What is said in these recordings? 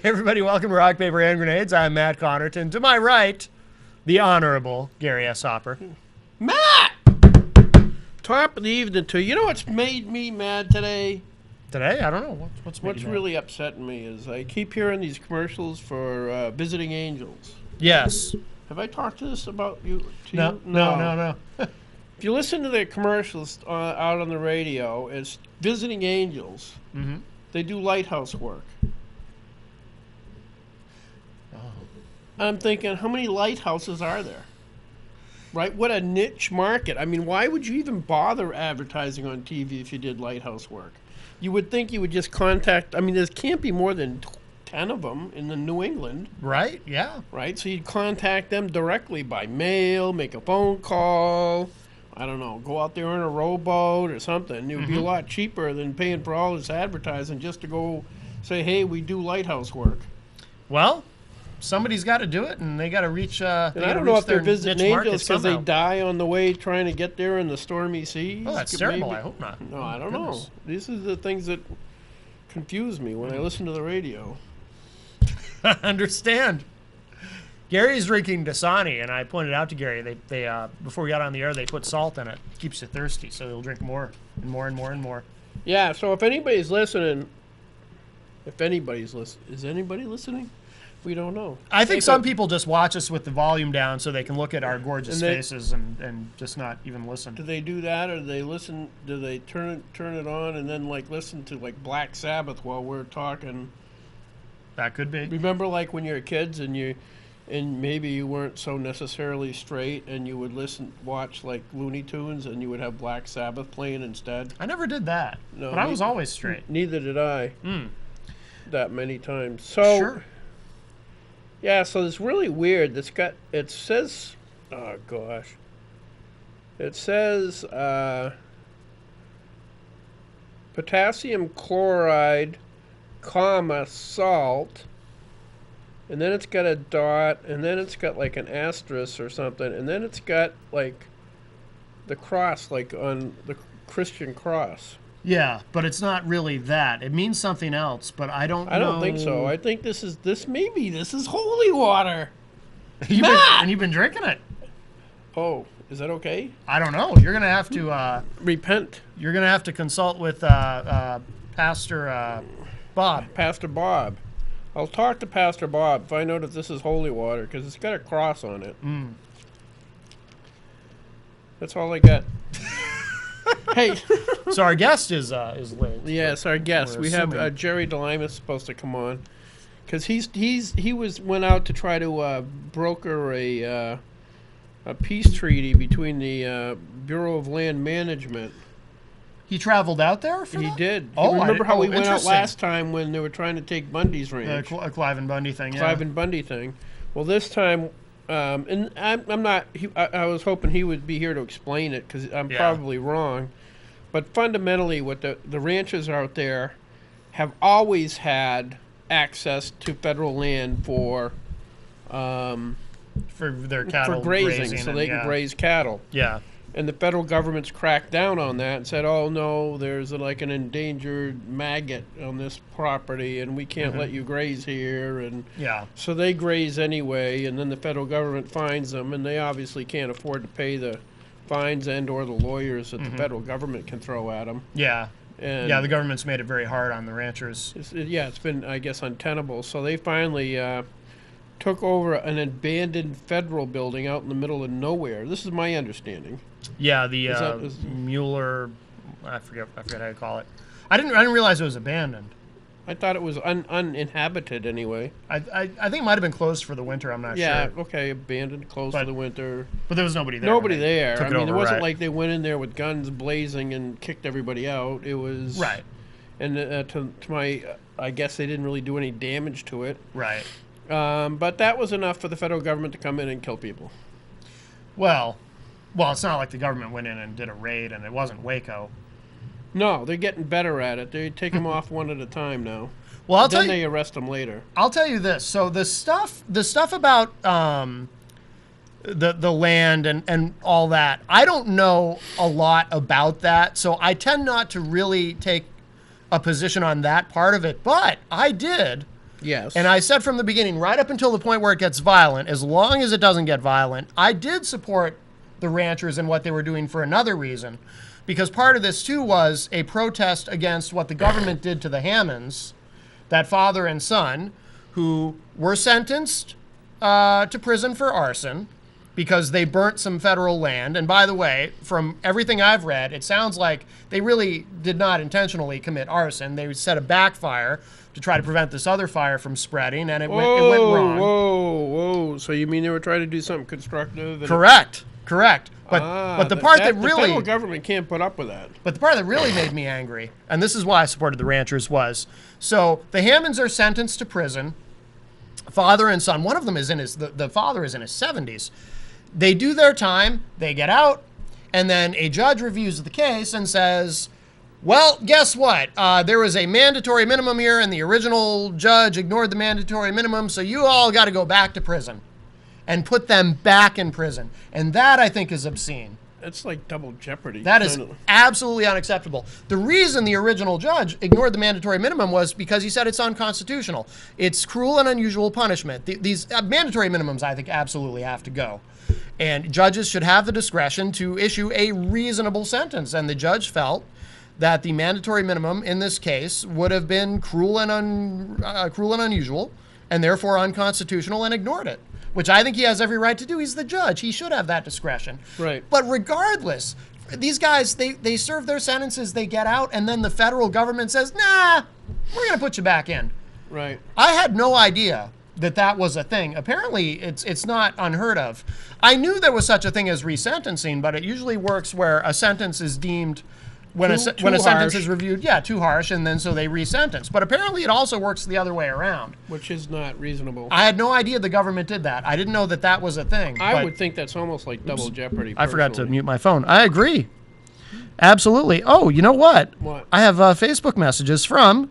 Everybody, welcome to Rock, Paper, and Grenades. I'm Matt Connerton. To my right, the Honorable Gary S. Hopper. Matt! Top of the evening to you. You know what's made me mad today? Today? I don't know. What's really upsetting me is I keep hearing these commercials for visiting angels. Yes. Have I talked to this about you? No. If you listen to the commercials out on the radio, it's visiting angels. Mm-hmm. They do lighthouse work. Oh. I'm thinking, how many lighthouses are there? Right? What a niche market. I mean, why would you even bother advertising on TV if you did lighthouse work? You would think you would just contact, I mean, there can't be more than 10 of them in the New England. Right, yeah. Right? So you'd contact them directly by mail, make a phone call, I don't know, go out there on a rowboat or something. It would be a lot cheaper than paying for all this advertising just to go say, hey, we do lighthouse work. Well, somebody's got to do it, and they got to reach. And I don't know if they're visiting angels because they die on the way trying to get there in the stormy seas. Oh, that's terrible. I hope not. No, I don't know. These are the things that confuse me when I listen to the radio. I understand. Gary's drinking Johhny, and I pointed out to Gary, they before we got on the air, they put salt in it. It keeps you thirsty, so he'll drink more and more and more and more. Yeah, so if anybody's listening, is anybody listening? We don't know. I think some people just watch us with the volume down so they can look at our gorgeous faces and just not even listen. Do they do that, or do they listen? Do they turn it on and then like listen to like Black Sabbath while we're talking? That could be. Remember, like when you were kids and maybe you weren't so necessarily straight, and you would watch like Looney Tunes, and you would have Black Sabbath playing instead. I never did that. No, but I was always straight. Neither did I. That many times. So. Sure. Yeah, so it's really weird. It says, oh gosh. It says potassium chloride, salt, and then it's got a dot, and then it's got like an asterisk or something, and then it's got like the cross, like on the Christian cross. Yeah, but it's not really that. It means something else, but I don't know. I don't think so. I think this is holy water. You've been drinking it. Oh, is that okay? I don't know. You're going to have to... repent. You're going to have to consult with Pastor Bob. Pastor Bob. I'll talk to Pastor Bob, find out if this is holy water, because it's got a cross on it. That's all I got. Hey. So our guest is late. Yes, our guest. We have Jerry DeLemus supposed to come on, because he went out to try to broker a peace treaty between the Bureau of Land Management. He traveled out there for that? He did. Oh, remember how we went out last time when they were trying to take Bundy's ranch? The Clive and Bundy thing. Clive and Bundy thing. Well, this time. And I'm not. I was hoping he would be here to explain it, because I'm probably wrong. But fundamentally, what the ranchers out there have always had access to federal land for their cattle for grazing so they can graze cattle. Yeah. And the federal government's cracked down on that and said, "Oh no, there's like an endangered maggot on this property, and we can't let you graze here." And so they graze anyway, and then the federal government fines them, and they obviously can't afford to pay the fines and/or the lawyers that the federal government can throw at them. Yeah. And the government's made it very hard on the ranchers. It's been, I guess, untenable. So they finally took over an abandoned federal building out in the middle of nowhere. This is my understanding. Yeah, the Mueller, I forget how you call it. I didn't realize it was abandoned. I thought it was uninhabited anyway. I think it might have been closed for the winter. I'm not sure. Yeah, okay, abandoned, closed for the winter. But there was nobody there. Nobody there. I mean, it wasn't right. like they went in there with guns blazing and kicked everybody out. It was right. And to my, I guess they didn't really do any damage to it. Right. But that was enough for the federal government to come in and kill people. Well, it's not like the government went in and did a raid, and it wasn't Waco. No, they're getting better at it. They take them off one at a time now. Well, then they arrest them later. I'll tell you this. So the stuff about the land and all that, I don't know a lot about that. So I tend not to really take a position on that part of it. But I did Yes. And I said from the beginning, right up until the point where it gets violent, as long as it doesn't get violent, I did support the ranchers and what they were doing for another reason. Because part of this, too, was a protest against what the government did to the Hammonds, that father and son, who were sentenced to prison for arson because they burnt some federal land. And by the way, from everything I've read, it sounds like they really did not intentionally commit arson. They set a backfire to try to prevent this other fire from spreading, and it went wrong. Whoa. So you mean they were trying to do something constructive? Correct. But the part that really... The federal government can't put up with that. But the part that really made me angry, and this is why I supported the ranchers, was, so the Hammonds are sentenced to prison, father and son. One of them is in the father is in his 70s. They do their time, they get out, and then a judge reviews the case and says, well, guess what? There was a mandatory minimum here, and the original judge ignored the mandatory minimum, so you all got to go back to prison and put them back in prison. And that, I think, is obscene. That's like double jeopardy. That is absolutely unacceptable. The reason the original judge ignored the mandatory minimum was because he said it's unconstitutional. It's cruel and unusual punishment. These mandatory minimums, I think, absolutely have to go. And judges should have the discretion to issue a reasonable sentence. And the judge felt that the mandatory minimum in this case would have been cruel and unusual, and therefore unconstitutional, and ignored it, which I think he has every right to do. He's the judge. He should have that discretion. Right. But regardless, these guys, they serve their sentences, they get out, and then the federal government says, nah, we're going to put you back in. Right. I had no idea that was a thing. Apparently, it's not unheard of. I knew there was such a thing as resentencing, but it usually works where a sentence is deemed... When a sentence is reviewed, too harsh, and then so they resentence. But apparently it also works the other way around. Which is not reasonable. I had no idea the government did that. I didn't know that was a thing. I would think that's almost like double jeopardy. I forgot to mute my phone. I agree. Absolutely. Oh, you know what? What? I have Facebook messages from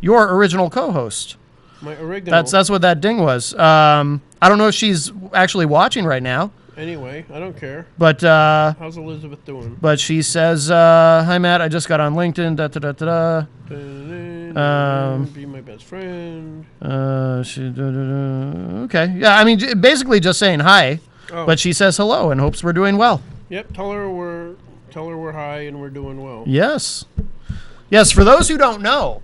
your original co-host. My original? That's what that ding was. I don't know if she's actually watching right now. Anyway, I don't care. But how's Elizabeth doing? But she says, "Hi Matt, I just got on LinkedIn. Be my best friend." Okay, yeah. I mean, basically just saying hi. Oh. But she says hello and hopes we're doing well. Yep. Tell her we're hi and we're doing well. Yes. For those who don't know,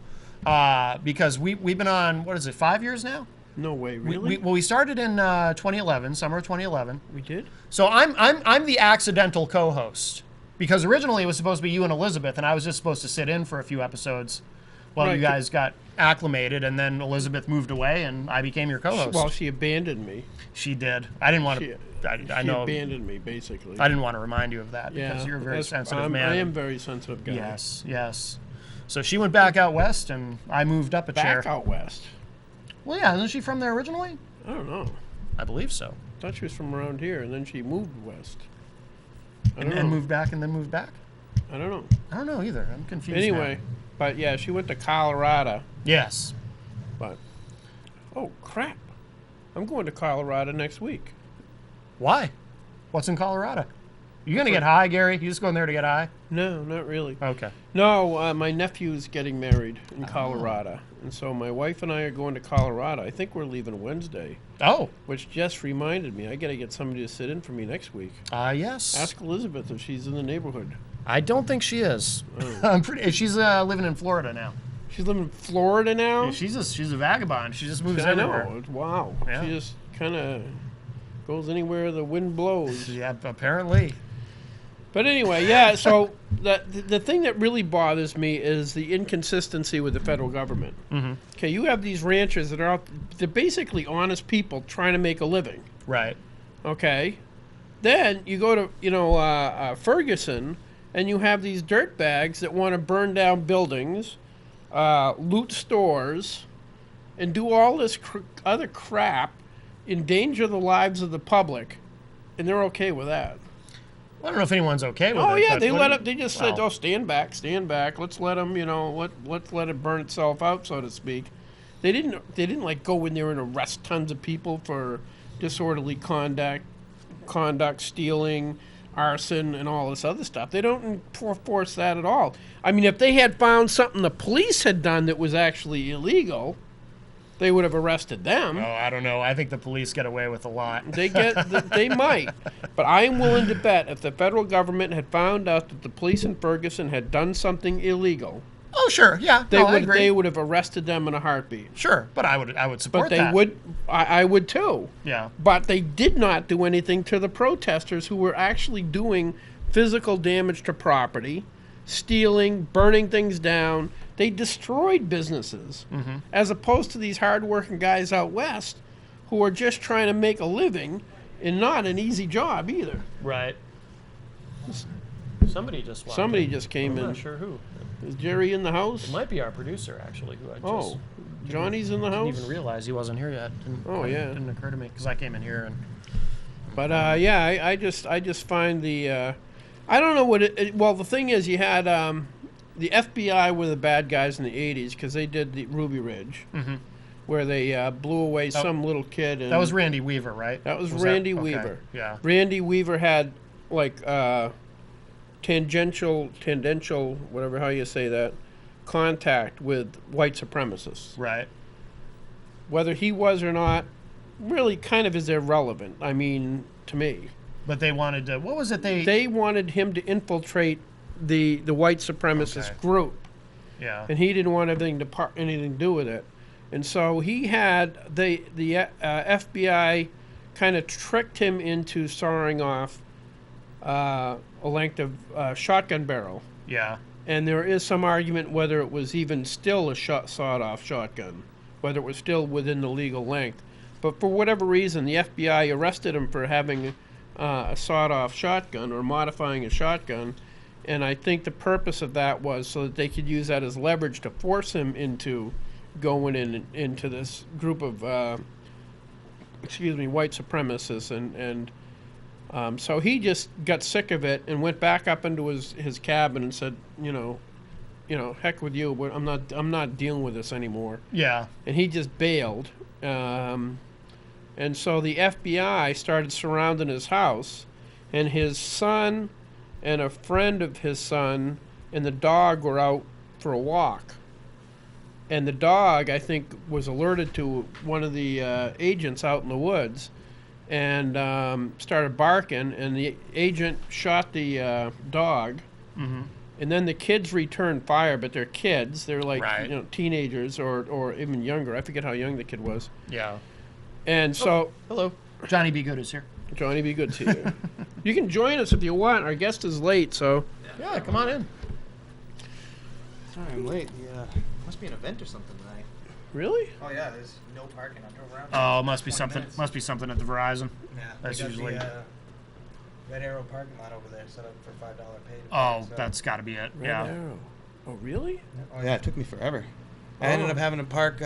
because we've been on 5 years now. No way, really? We started in 2011, summer of 2011. We did? So I'm the accidental co-host, because originally it was supposed to be you and Elizabeth, and I was just supposed to sit in for a few episodes while you guys got acclimated, and then Elizabeth moved away, and I became your co-host. Well, she abandoned me. She did. I didn't want to. I know. She abandoned me, basically. I didn't want to remind you of that because you're a very sensitive man. I am a very sensitive guy. Yes. So she went back out west, and I moved up a chair. Back out west? Well, yeah, isn't she from there originally? I don't know. I believe so. I thought she was from around here, and then she moved west. And moved back, and then moved back? I don't know. I don't know either. I'm confused Anyway, now. But yeah, she went to Colorado. Yes. But, oh, crap. I'm going to Colorado next week. Why? What's in Colorado? You going to get high, Gary? You just going there to get high? No, not really. Okay. No, my nephew's getting married in Colorado. And so my wife and I are going to Colorado. I think we're leaving Wednesday. Oh. Which just reminded me, I got to get somebody to sit in for me next week. Yes. Ask Elizabeth if she's in the neighborhood. I don't think she is. Oh. She's living in Florida now. She's living in Florida now? Yeah, she's a vagabond. She just moves everywhere. I know. Wow. Yeah. She just kind of goes anywhere the wind blows. Yeah, apparently. But anyway, so the thing that really bothers me is the inconsistency with the federal government. Mm-hmm. Okay, you have these ranchers that are out, they're basically honest people trying to make a living. Right. Okay. Then you go to, Ferguson, and you have these dirtbags that want to burn down buildings, loot stores, and do all this other crap, endanger the lives of the public, and they're okay with that. I don't know if anyone's okay with it. Oh yeah, they just said, "Oh, stand back. Let's let them, let's let it burn itself out, so to speak." They didn't like go in there and arrest tons of people for disorderly conduct, stealing, arson, and all this other stuff. They don't enforce that at all. I mean, if they had found something the police had done that was actually illegal, they would have arrested them. Oh, I don't know. I think the police get away with a lot. They might. But I'm willing to bet if the federal government had found out that the police in Ferguson had done something illegal. Oh, sure. Yeah. They would have arrested them in a heartbeat. Sure. But I would support that. But I would too. Yeah. But they did not do anything to the protesters who were actually doing physical damage to property, stealing, burning things down. They destroyed businesses, as opposed to these hardworking guys out west who are just trying to make a living and not an easy job either. Right. Somebody just came in. I'm not sure who. Is Jerry in the house? It might be our producer, actually, who I just... Johhny's in the house? Didn't even realize he wasn't here yet. Didn't occur to me, because I came in here and... But, I just find the... I don't know what it... Well, the thing is, you had... the FBI were the bad guys in the 80s, because they did the Ruby Ridge, where they blew away some little kid. And that was Randy Weaver, right? That was Randy Weaver. Okay. Yeah. Randy Weaver had, like... tangential, whatever, how you say that, contact with white supremacists. Right. Whether he was or not, really kind of is irrelevant, I mean, to me. But they wanted to, what was it they wanted him to infiltrate the white supremacist group. Yeah. And he didn't want anything to do with it. And so he had, the FBI kind of tricked him into sawing off a length of shotgun barrel. Yeah. And there is some argument whether it was even still a sawed-off shotgun, whether it was still within the legal length. But for whatever reason, the FBI arrested him for having a sawed-off shotgun or modifying a shotgun. And I think the purpose of that was so that they could use that as leverage to force him into going into this group of, white supremacists and so he just got sick of it and went back up into his cabin and said, heck with you, but I'm not dealing with this anymore. Yeah. And he just bailed. And so the FBI started surrounding his house, and his son and a friend of his son and the dog were out for a walk. And the dog, I think, was alerted to one of the agents out in the woods and started barking, and the agent shot the dog. Mm-hmm. And then the kids returned fire, but they're kids. They're like teenagers or even younger. I forget how young the kid was. Yeah. And so... Hello. Johhny B. Goode is here. Johhny B. Goode's here. You can join us if you want. Our guest is late, so... Yeah, come on in. Sorry, I'm late. Yeah. Must be an event or something tonight. Really? Oh yeah, there's no parking. I drove around. Oh, must be something. Minutes. Must be something at the Verizon. Yeah, that's usually the Red Arrow parking lot over there set up for $5 pay. Oh, so. That's got to be it. Red Arrow. Oh, really? Oh yeah, it took me forever. I ended up having to park.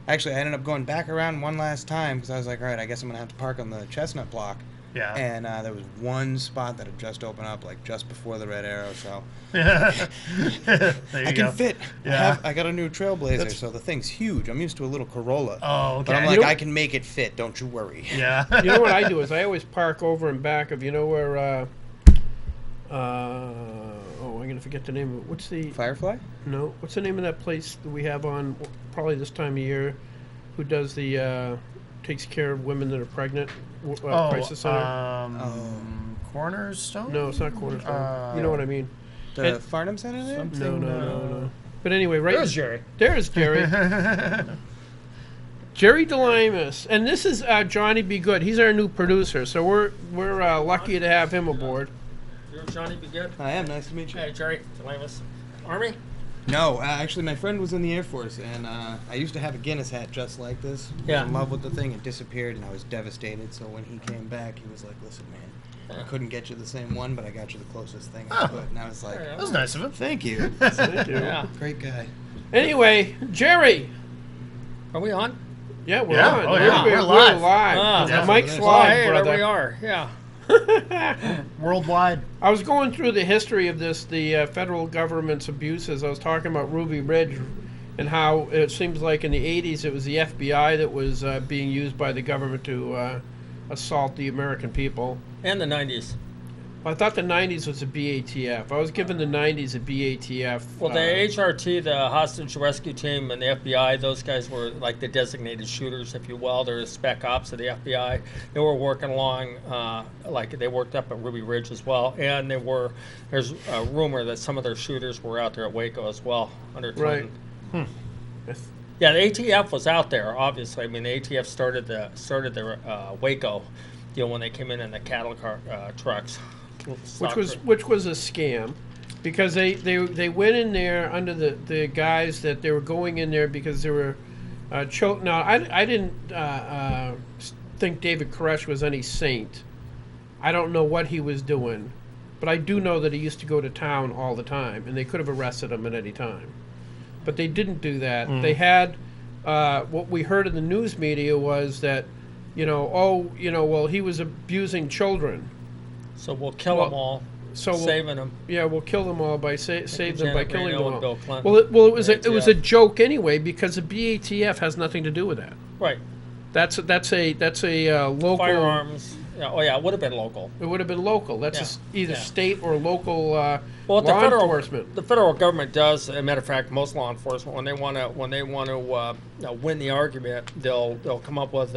Actually, I ended up going back around one last time because I was like, all right, I guess I'm gonna have to park on the Chestnut block. Yeah. And there was one spot that had just opened up, like just before the Red Arrow, so I can fit. Yeah. I got a new Trailblazer, so the thing's huge. I'm used to a little Corolla. Oh, okay. But I'm like, I can make it fit. Don't you worry. Yeah. You know what I do is I always park over in back of, where, I'm gonna forget the name of it. What's the Firefly? No. What's the name of that place that we have on probably this time of year? Who does the takes care of women that are pregnant? Crisis Center. Cornerstone? No, it's not Cornerstone. You know what I mean. The Farnham Center there? No. But anyway, right. There's Jerry. There's Jerry. Jerry DeLemus, and this is Johhny B. Goode. He's our new producer, so we're lucky to have him aboard. You're Johhny B. Goode? I am. Nice to meet you. Hey, Jerry DeLemus. Army? No, actually, my friend was in the Air Force, and I used to have a Guinness hat just like this. Yeah. In love with the thing. It disappeared, and I was devastated. So when he came back, he was like, "Listen, man, I couldn't get you the same one, but I got you the closest thing I could." And I was like, that was nice of him. "Thank you." Thank you. Yeah. Great guy. Anyway, Jerry. Are we on? Yeah, we're Yeah. on. Oh, yeah. We're live. Yeah. The mic's Oh, live, Hey, brother. there we are. Yeah. Worldwide. I was going through the history of the federal government's abuses. I was talking about Ruby Ridge and how it seems like in the 80s it was the FBI that was being used by the government to assault the American people. And the 90s. I thought the 90s was a BATF. I was given the 90s a BATF. Well, the HRT, the hostage rescue team, and the FBI, those guys were like the designated shooters, if you will. They're the spec ops of the FBI. They were working along, like they worked up at Ruby Ridge as well. And there's a rumor that some of their shooters were out there at Waco as well, under Clinton. Right. Yeah, the ATF was out there, obviously. I mean, the ATF started the Waco deal when they came in the cattle car trucks. Which was a scam, because they went in there under the guise that they were going in there because they were Now I didn't think David Koresh was any saint. I don't know what he was doing, but I do know that he used to go to town all the time, and they could have arrested him at any time. But they didn't do that. They had what we heard in the news media was that, well, he was abusing children. So we'll kill them all, saving them. Yeah, we'll kill them all by save them by killing them all. Bill Clinton, well, it was a joke anyway, because the BATF has nothing to do with that. Right. That's a local firearms. Yeah, oh yeah, it would have been local. It would have been local. That's either state or local well, law enforcement. The federal government does. As a matter of fact, most law enforcement, when they want to win the argument, they'll come up with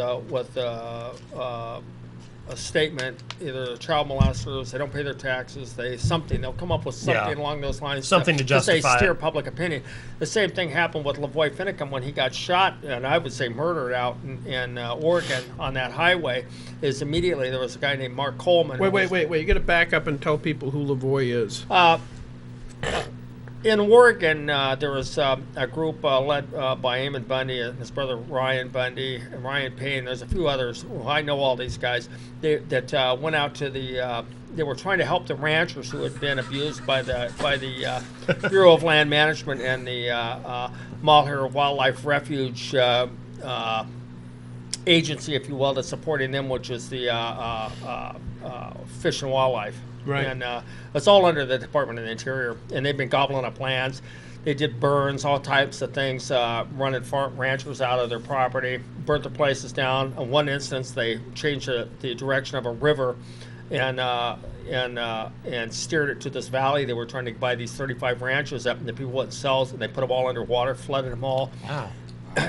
a statement, either child molesters, they don't pay their taxes, they'll come up with something along those lines. Something to justify they steer public opinion. The same thing happened with Lavoy Finicum when he got shot, and I would say murdered out in Oregon on that highway. Is immediately there was a guy named Mark Coleman. Wait, you got to back up and tell people who Lavoy is. In Oregon, there was a group led by Eamon Bundy and his brother Ryan Bundy and Ryan Payne. There's a few others. I know all these guys that went out to the. They were trying to help the ranchers who had been abused by the Bureau of Land Management and the Malheur Wildlife Refuge agency, if you will, that's supporting them, which is the Fish and Wildlife. Right. And it's all under the Department of the Interior. And they've been gobbling up lands. They did burns, all types of things, running ranchers out of their property, burnt their places down. In one instance, they changed the direction of a river and steered it to this valley. They were trying to buy these 35 ranches up, and the people wouldn't sell, and they put them all underwater, flooded them all. Wow.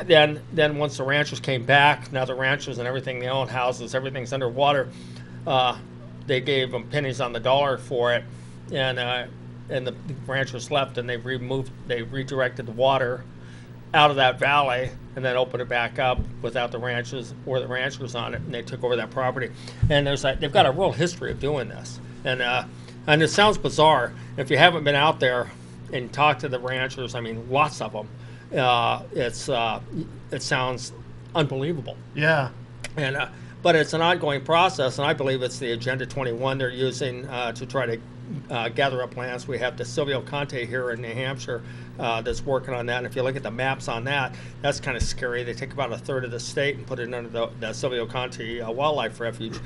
Then once the ranchers came back, now the ranchers and everything, they own houses, everything's underwater. They gave them pennies on the dollar for it, and the ranchers left, and they redirected the water out of that valley, and then opened it back up without the ranchers or the ranchers on it, and they took over that property. And they've got a real history of doing this, and it sounds bizarre if you haven't been out there and talked to the ranchers. I mean, lots of them. It sounds unbelievable. Yeah. And but it's an ongoing process, and I believe it's the Agenda 21 they're using to try to gather up lands. We have the Silvio Conte here in New Hampshire that's working on that. And if you look at the maps on that, that's kind of scary. They take about a third of the state and put it under the Silvio Conte Wildlife Refuge.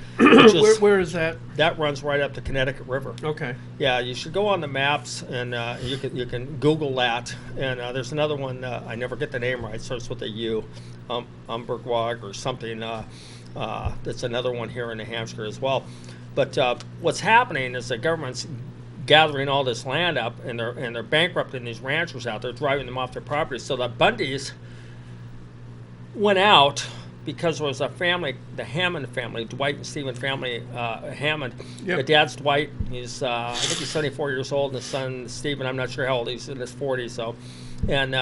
Where is that? That runs right up the Connecticut River. Okay. Yeah, you should go on the maps, and you can Google that. And there's another one, I never get the name right, it starts with a U, Umbergwag or something. That's another one here in New Hampshire as well. But what's happening is the government's gathering all this land up, and they're bankrupting these ranchers out there, driving them off their property. So the Bundys went out because there was a family, the Hammond family, Dwight and Stephen family, Hammond. Yep. The dad's Dwight. He's I think he's 74 years old, and the son Stephen, I'm not sure how old he's, in his 40s. So, and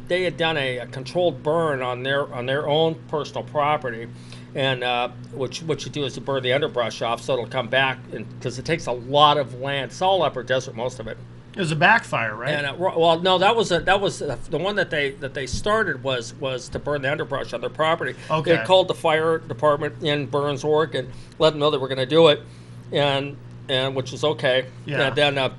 they had done a controlled burn on their own personal property. And what you do is you burn the underbrush off, so it'll come back, because it takes a lot of land. It's all upper desert, most of it. It was a backfire, right? And well, no, that was the one that they started was to burn the underbrush on their property. Okay. They called the fire department in Burns, Oregon, let them know they were going to do it, and which is okay. Yeah. And then.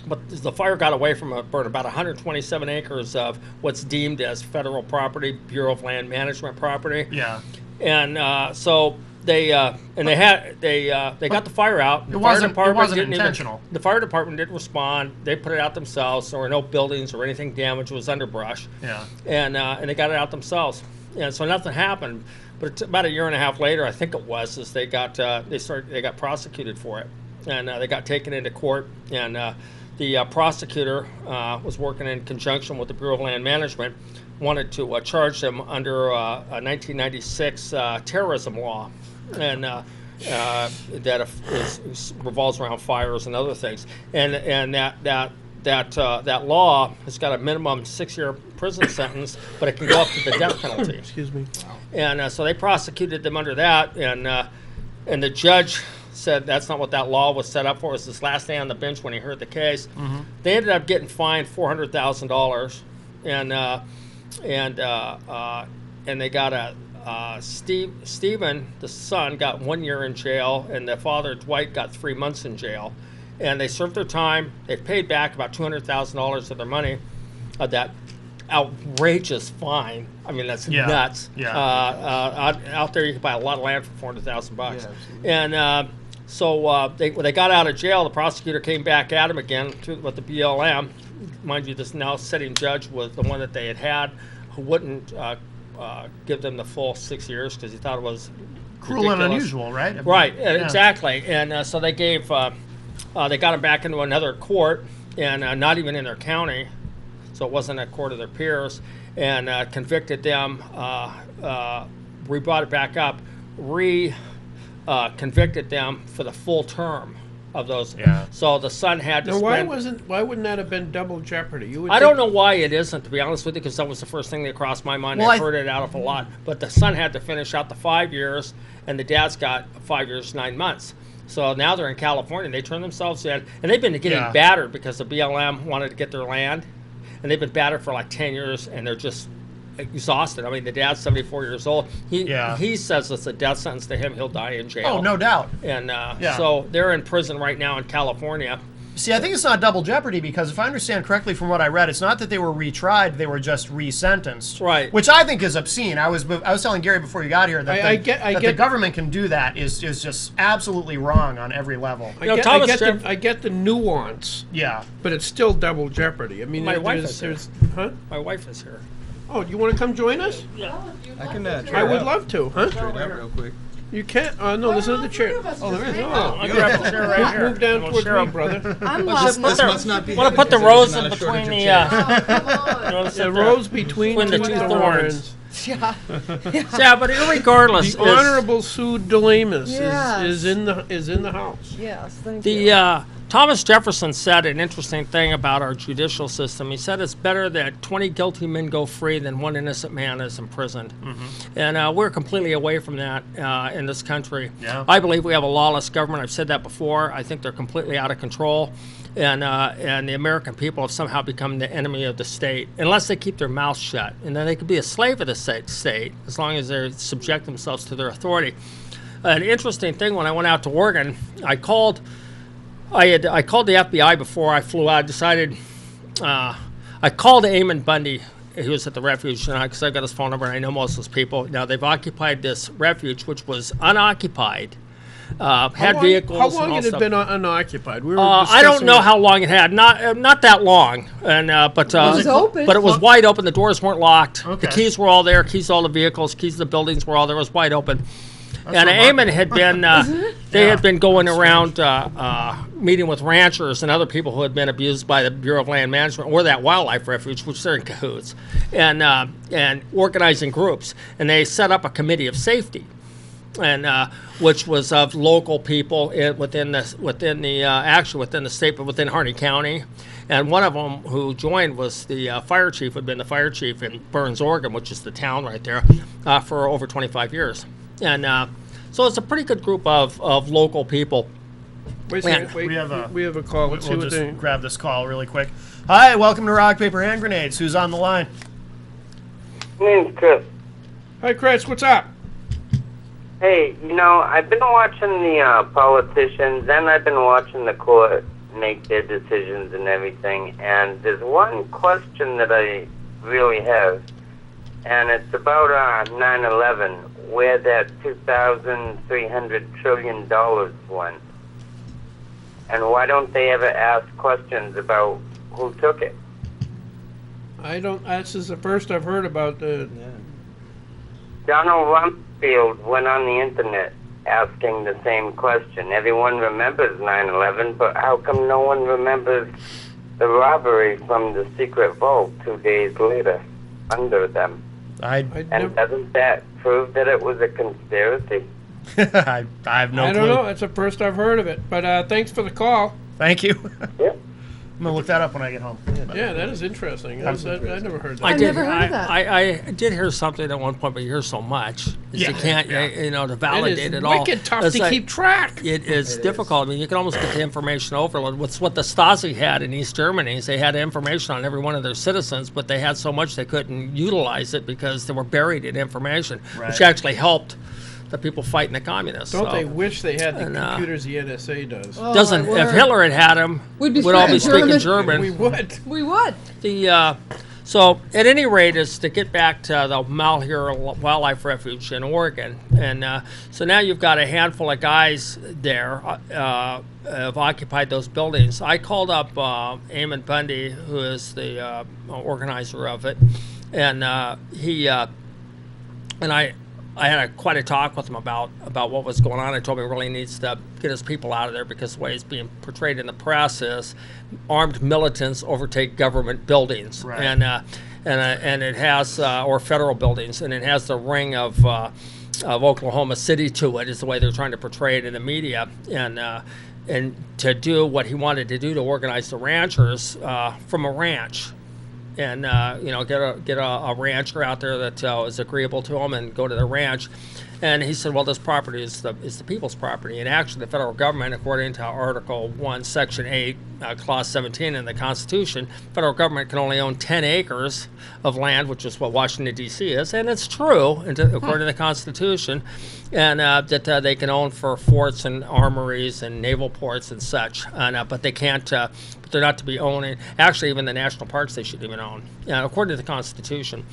But the fire got away from burn about 127 acres of what's deemed as federal property, Bureau of Land Management property. Yeah. And so they got the fire out. It wasn't intentional. The fire department didn't respond. They put it out themselves. There were no buildings or anything damaged. It was underbrush. Yeah. And they got it out themselves. And so nothing happened. But about a year and a half later, I think it was, is they got prosecuted for it. and they got taken into court, and the prosecutor was working in conjunction with the Bureau of Land Management, wanted to charge them under a 1996 terrorism law, and that revolves around fires and other things, and that law has got a minimum 6-year prison sentence, but it can go up to the death penalty. Excuse me. And so they prosecuted them under that, and the judge said that's not what that law was set up for. It was his last day on the bench when he heard the case. Mm-hmm. They ended up getting fined $400,000, and they got Stephen, the son, got 1 year in jail, and the father, Dwight, got 3 months in jail. And they served their time. They paid back about $200,000 of their money of that outrageous fine. I mean, that's nuts. Yeah. Out there, you can buy a lot of land for $400,000. Yeah, and so when they got out of jail, the prosecutor came back at him again with the BLM. Mind you, this now sitting judge was the one that they had who wouldn't give them the full 6 years because he thought it was cruel ridiculous. And unusual, right? Right, exactly. And so they gave, they got them back into another court, and not even in their county, so it wasn't a court of their peers, and convicted them, brought it back up, convicted them for the full term of those. Yeah. So the son had to spend... Why wouldn't that have been double jeopardy? I don't know why it isn't, to be honest with you, because that was the first thing that crossed my mind. I've heard it out of a lot. But the son had to finish out the 5 years, and the dad's got 5 years, 9 months. So now they're in California. They turn themselves in, and they've been getting battered because the BLM wanted to get their land, and they've been battered for like 10 years, and they're just exhausted. I mean, the dad's 74 years old. He says it's a death sentence to him. He'll die in jail. Oh, no doubt. And so they're in prison right now in California. See, I think it's not double jeopardy because if I understand correctly from what I read, it's not that they were retried; they were just resentenced. Right. Which I think is obscene. I was telling Gary before you got here that the government can do that is just absolutely wrong on every level. I get the nuance. Yeah. But it's still double jeopardy. I mean, my wife is here. Huh? My wife is here. Oh, you want to come join us? Yeah. I can. I would love to. Huh? Straight out real quick. You can't. No, this is the chair. Oh, there is. I'll grab the chair right here. Move down towards me, brother. This must not be. Want to put the rose in between the. The rose between the two thorns. Yeah. Yeah, but irregardless, the Honorable Sue DeLemus is in the house. Yes, thank you. Thomas Jefferson said an interesting thing about our judicial system. He said it's better that 20 guilty men go free than one innocent man is imprisoned. Mm-hmm. And we're completely away from that in this country. Yeah. I believe we have a lawless government. I've said that before. I think they're completely out of control. And the American people have somehow become the enemy of the state, unless they keep their mouths shut. And then they could be a slave of the state as long as they subject themselves to their authority. An interesting thing, when I went out to Oregon, I called the FBI before I flew out. I called Eamon Bundy. He was at the refuge because I got his phone number and I know most of those people. Now, they've occupied this refuge, which was unoccupied. Had vehicles. How long had it been unoccupied? I don't know how long it had. Not that long. And but it was open. But it was wide open. The doors weren't locked. Okay. The keys were all there. Keys to all the vehicles. Keys to the buildings were all there. It was wide open. And Eamon had been. They had been going around meeting with ranchers and other people who had been abused by the Bureau of Land Management or that wildlife refuge, which they're in cahoots, and organizing groups. And they set up a committee of safety, and which was of local people within the state, but within Harney County. And one of them who joined was the fire chief, had been the fire chief in Burns, Oregon, which is the town right there, for over 25 years. And so it's a pretty good group of local people. Wait, we have a call. Let's we'll just grab this call really quick. Hi, welcome to Rock, Paper, Hand Grenades. Who's on the line? My name's Chris. Hi, Chris. What's up? Hey, I've been watching the politicians, and I've been watching the court make their decisions and everything, and there's one question that I really have, and it's about 9/11, where that $2,300 trillion went. And why don't they ever ask questions about who took it? This is the first I've heard about the... Donald Rumsfeld went on the internet asking the same question. Everyone remembers 9/11, but how come no one remembers the robbery from the secret vault 2 days later under them? And doesn't that prove that it was a conspiracy? I have no clue. I don't know. That's the first I've heard of it. But thanks for the call. Thank you. Yep. I'm going to look that up when I get home. Yeah, that is interesting. I never heard that. I never heard of that. I did hear something at one point, but you hear so much. You can't, to validate it all. It's wicked tough to keep track. It is difficult. I mean, you can almost get the information overload. What's what the Stasi had in East Germany is they had information on every one of their citizens, but they had so much they couldn't utilize it because they were buried in information, which actually helped the people fighting the communists. Don't they wish they had the computers the NSA does? Oh, if Hitler had them, we'd all be speaking German. We would. We would. So at any rate, is to get back to the Malheur Wildlife Refuge in Oregon, and so now you've got a handful of guys there have occupied those buildings. I called up Eamon Bundy, who is the organizer of it, and I had quite a talk with him about what was going on. I told him he really needs to get his people out of there because the way it's being portrayed in the press is armed militants overtake government buildings, and it has or federal buildings, and it has the ring of Oklahoma City to it. Is the way they're trying to portray it in the media, and to do what he wanted to do to organize the ranchers from a ranch. And get a rancher out there that is agreeable to him and go to the ranch. And he said, well, this property is the people's property. And actually, the federal government, according to Article 1, Section 8, Clause 17 in the Constitution, federal government can only own 10 acres of land, which is what Washington, D.C. is. And it's true, according to the Constitution, and that they can own for forts and armories and naval ports and such. But they can't, they're not to be owning. Actually, even the national parks they shouldn't even own, according to the Constitution.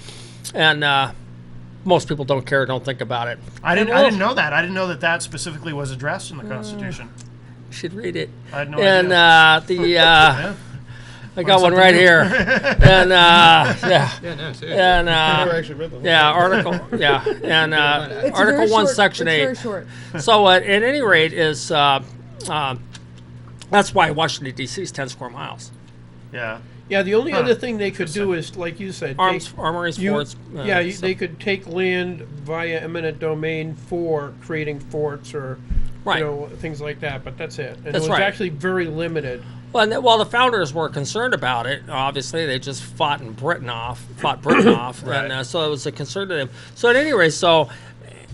And most people don't care, don't think about it. I didn't know that. I didn't know that specifically was addressed in the Constitution. You should read it. I had no idea. I got one right here. And Article 1, Section 8. It's very short. So at any rate, is that's why Washington, D.C. is 10 square miles. Yeah. Yeah, the only other thing they could do is, like you said, armories, forts. They could take land via eminent domain for creating forts or things like that. But that's it. And it was actually very limited. Well, the founders were concerned about it. Obviously, they just fought Britain off, and so it was a concern to them. So at any rate,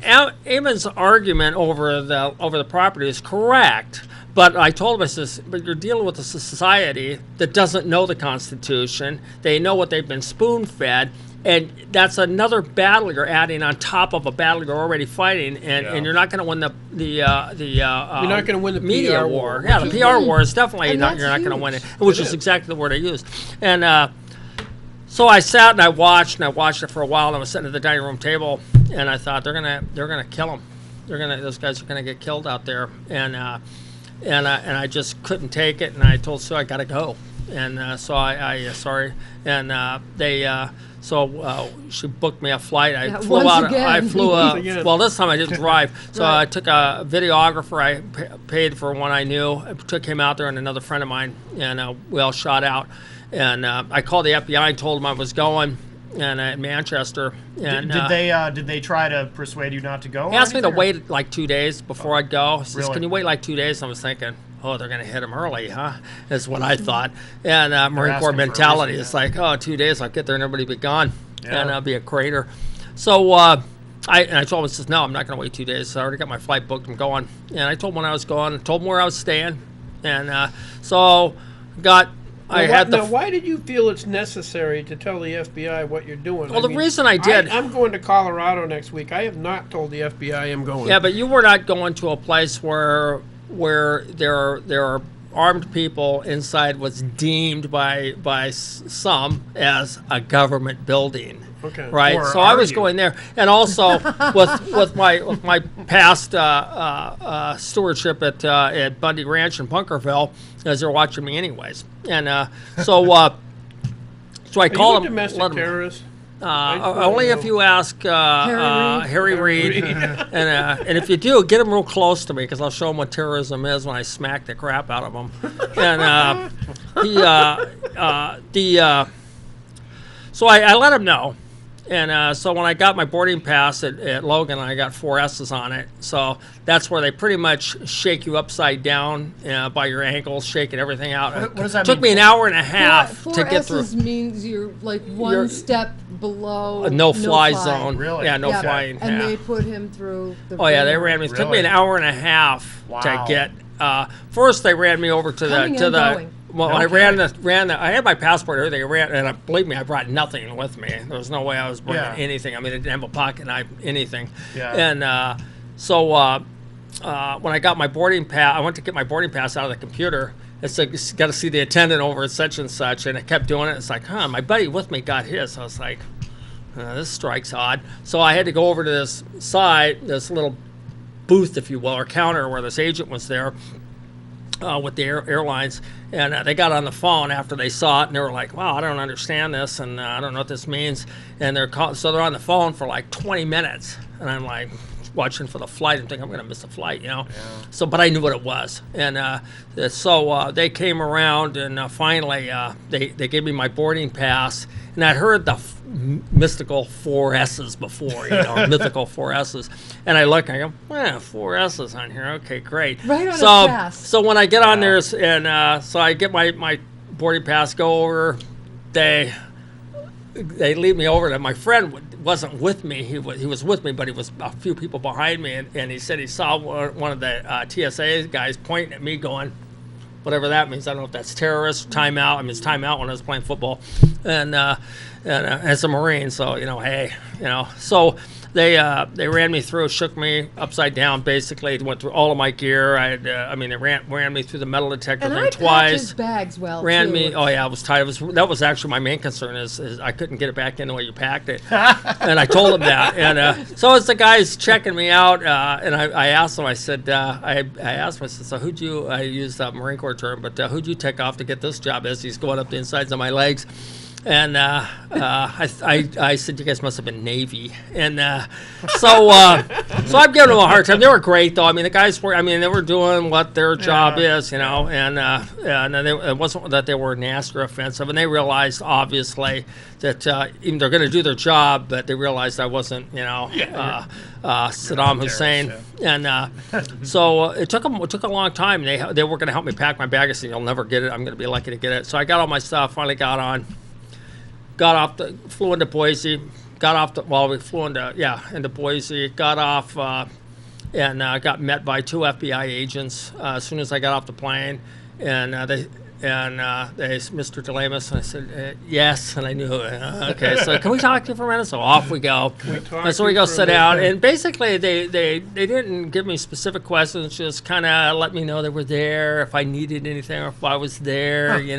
Eamon's argument over the property is correct. But I told him, I says, but you're dealing with a society that doesn't know the Constitution. They know what they've been spoon-fed, and that's another battle you're adding on top of a battle you're already fighting, and you're not going to win you're not going to win the media PR war. Yeah, the PR war is definitely you're not going to win it, which is exactly the word I used. And so I sat and I watched it for a while. And I was sitting at the dining room table, and I thought they're gonna kill him. Those guys are gonna get killed out there, and I just couldn't take it, and I told Sue I gotta go, and so I sorry, and she booked me a flight. I flew out. Again. I flew. Well, this time I didn't drive, so I took a videographer. I paid for one I knew. I took him out there and another friend of mine, and we all shot out. And I called the FBI and told them I was going, and at Manchester. And did they try to persuade you not to go? He asked me to wait like 2 days before I'd go. He says, "Can you wait like 2 days?" And I was thinking, "Oh, they're going to hit him early, huh?" That's what I thought. And Marine Corps mentality. It's like, "Oh, 2 days, I'll get there and everybody be gone, and I'll be a crater." So I told him, I says, "No, I'm not going to wait 2 days. So I already got my flight booked. I'm going." And I told him when I was going. Told him where I was staying, and so got. Why did you feel it's necessary to tell the FBI what you're doing? Well, the reason I did... I'm going to Colorado next week. I have not told the FBI I'm going. Yeah, but you were not going to a place where there are armed people inside what's deemed by some as a government building. Okay. Right. Or so I was going there, and also with my past stewardship at Bundy Ranch in Bunkerville, as they're watching me anyways, and so I called him. Domestic terrorist? Only if you ask Harry Reid. And if you do, get him real close to me because I'll show him what terrorism is when I smack the crap out of him. And so I let him know. And so when I got my boarding pass at Logan, I got 4 S's on it. So that's where they pretty much shake you upside down by your ankles, shaking everything out. What does that It took mean? me an hour and a half Four to get through. S's means you're like one step below A no-fly zone. Really? Yeah, no Yeah, flying. and yeah. they put him through the Oh yeah, they ran me. It took me an hour and a half Wow. to get. First, they ran me over to Coming the and going. Well, No I kidding. ran the. I had my passport and everything. I ran, and believe me, I brought nothing with me. There was no way I was bringing Yeah. anything. I mean, I didn't have a pocket knife, anything. Yeah. And so when I got my boarding pass, I went to get my boarding pass out of the computer. It's like, got to see the attendant over at such and such, and it kept doing it. It's like, my buddy with me got his. I was like, this strikes odd. So I had to go over to this side, this little booth, if you will, or counter where this agent was there with the airlines, and they got on the phone after they saw it, and they were like, wow, I don't understand this, and I don't know what this means. And so they're on the phone for like 20 minutes, and I'm like watching for the flight and thinking I'm going to miss the flight, you know. Yeah. So, but I knew what it was, and so they came around, and finally they gave me my boarding pass, and I'd heard the mystical 4 S's before, you know, mythical 4 S's. And I look and I go, 4 S's on here. Okay, great. Right on his pass. So when I get on there, and so I get my boarding pass, go over, they lead me over to my friend. Wasn't with me. He was with me, but he was a few people behind me, and he said he saw one of the TSA guys pointing at me, going, whatever that means. I don't know if that's terrorist, timeout. I mean, it's timeout when I was playing football, and as a Marine, so hey, so. They ran me through, shook me upside down, basically. Went through all of my gear. They ran me through the metal detector thing twice. His bags well, ran too. me. Oh yeah, I was tired. That was actually my main concern is I couldn't get it back in the way you packed it, and I told him that. And so as the guy's checking me out, and I asked him, I said, I asked him, I said, so who'd you? I used a Marine Corps term, but who'd you take off to get this job? As he's going up the insides of my legs. And I said, you guys must have been Navy. And so I'm giving them a hard time. They were great, though. I mean, the guys were, they were doing what their job is, and it wasn't that they were nasty or offensive. And they realized, obviously, that even they're going to do their job, but they realized I wasn't, Saddam Hussein. Yeah. And so it took a long time. They were going to help me pack my bag. I said, you'll never get it. I'm going to be lucky to get it. So I got all my stuff, finally got on. Flew into Boise, into Boise, got off, and got met by 2 FBI agents as soon as I got off the plane, and they Mr. DeLemus, and I said, yes, and I knew it. Okay, so can we talk to you for a minute? So off we go. And so we go sit down, and basically they didn't give me specific questions, just kind of let me know they were there, if I needed anything, or if I was there, They're and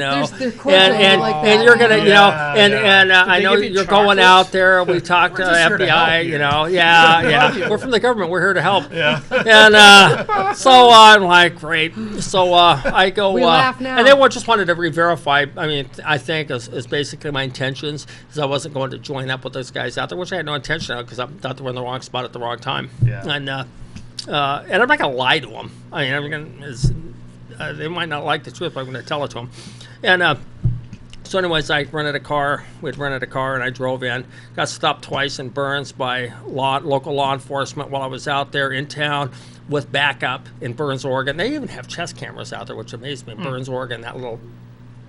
you're gonna, and I know you're going out there. We talked to FBI, we're from the government, we're here to help. Yeah. And so I'm like, great. So I go, we laugh now. And they just wanted to re-verify. I think is basically my intentions, is I wasn't going to join up with those guys out there, which I had no intention of, because I thought they were in the wrong spot at the wrong time. Yeah. And I'm not gonna lie to them. They might not like the truth, but I'm gonna tell it to them. And so anyways, I rented a car. We'd rented a car, and I drove in. Got stopped twice in Burns by local law enforcement while I was out there in town with backup in Burns, Oregon. They even have chest cameras out there, which amazed me. In Burns, Oregon, that little